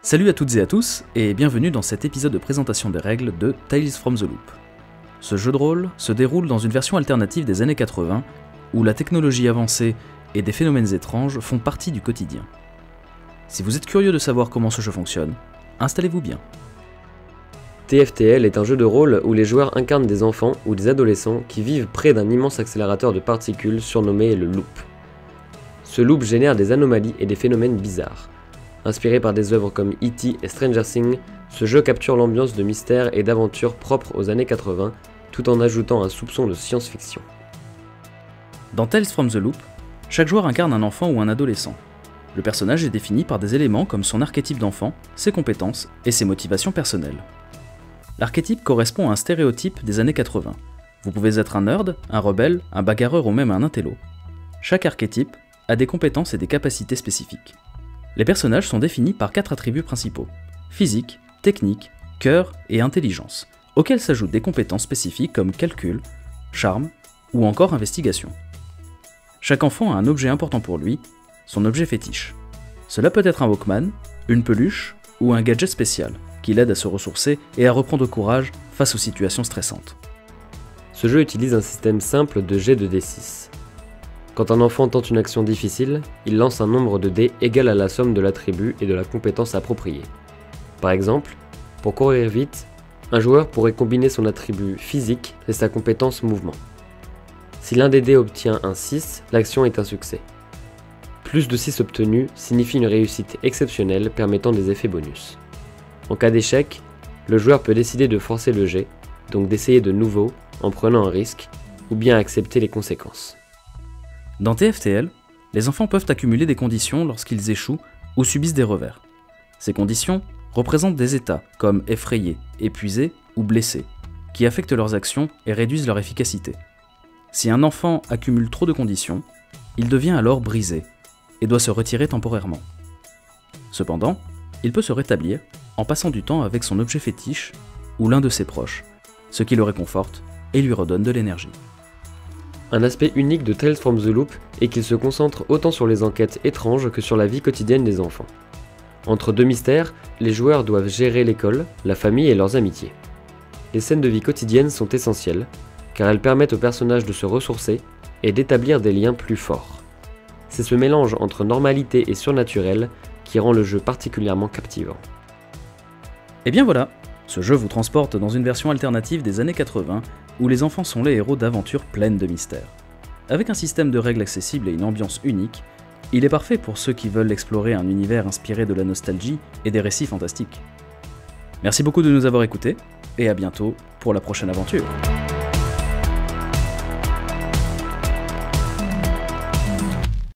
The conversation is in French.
Salut à toutes et à tous, et bienvenue dans cet épisode de présentation des règles de Tales from the Loop. Ce jeu de rôle se déroule dans une version alternative des années 80, où la technologie avancée et des phénomènes étranges font partie du quotidien. Si vous êtes curieux de savoir comment ce jeu fonctionne, installez-vous bien. TFTL est un jeu de rôle où les joueurs incarnent des enfants ou des adolescents qui vivent près d'un immense accélérateur de particules surnommé le loop. Ce loop génère des anomalies et des phénomènes bizarres. Inspiré par des œuvres comme E.T. et Stranger Things, ce jeu capture l'ambiance de mystère et d'aventure propre aux années 80, tout en ajoutant un soupçon de science-fiction. Dans Tales from the Loop, chaque joueur incarne un enfant ou un adolescent. Le personnage est défini par des éléments comme son archétype d'enfant, ses compétences et ses motivations personnelles. L'archétype correspond à un stéréotype des années 80. Vous pouvez être un nerd, un rebelle, un bagarreur ou même un intello. Chaque archétype a des compétences et des capacités spécifiques. Les personnages sont définis par 4 attributs principaux: physique, technique, cœur et intelligence, auxquels s'ajoutent des compétences spécifiques comme calcul, charme ou encore investigation. Chaque enfant a un objet important pour lui, son objet fétiche. Cela peut être un Walkman, une peluche ou un gadget spécial qui l'aide à se ressourcer et à reprendre courage face aux situations stressantes. Ce jeu utilise un système simple de jet de D6. Quand un enfant tente une action difficile, il lance un nombre de dés égal à la somme de l'attribut et de la compétence appropriée. Par exemple, pour courir vite, un joueur pourrait combiner son attribut physique et sa compétence mouvement. Si l'un des dés obtient un 6, l'action est un succès. Plus de 6 obtenus signifie une réussite exceptionnelle permettant des effets bonus. En cas d'échec, le joueur peut décider de forcer le jet, donc d'essayer de nouveau en prenant un risque, ou bien accepter les conséquences. Dans TFTL, les enfants peuvent accumuler des conditions lorsqu'ils échouent ou subissent des revers. Ces conditions représentent des états comme effrayés, épuisés ou blessés, qui affectent leurs actions et réduisent leur efficacité. Si un enfant accumule trop de conditions, il devient alors brisé et doit se retirer temporairement. Cependant, il peut se rétablir en passant du temps avec son objet fétiche ou l'un de ses proches, ce qui le réconforte et lui redonne de l'énergie. Un aspect unique de Tales from the Loop est qu'il se concentre autant sur les enquêtes étranges que sur la vie quotidienne des enfants. Entre deux mystères, les joueurs doivent gérer l'école, la famille et leurs amitiés. Les scènes de vie quotidienne sont essentielles, car elles permettent aux personnages de se ressourcer et d'établir des liens plus forts. C'est ce mélange entre normalité et surnaturel qui rend le jeu particulièrement captivant. Et bien voilà, ce jeu vous transporte dans une version alternative des années 80 où les enfants sont les héros d'aventures pleines de mystères. Avec un système de règles accessible et une ambiance unique, il est parfait pour ceux qui veulent explorer un univers inspiré de la nostalgie et des récits fantastiques. Merci beaucoup de nous avoir écoutés, et à bientôt pour la prochaine aventure.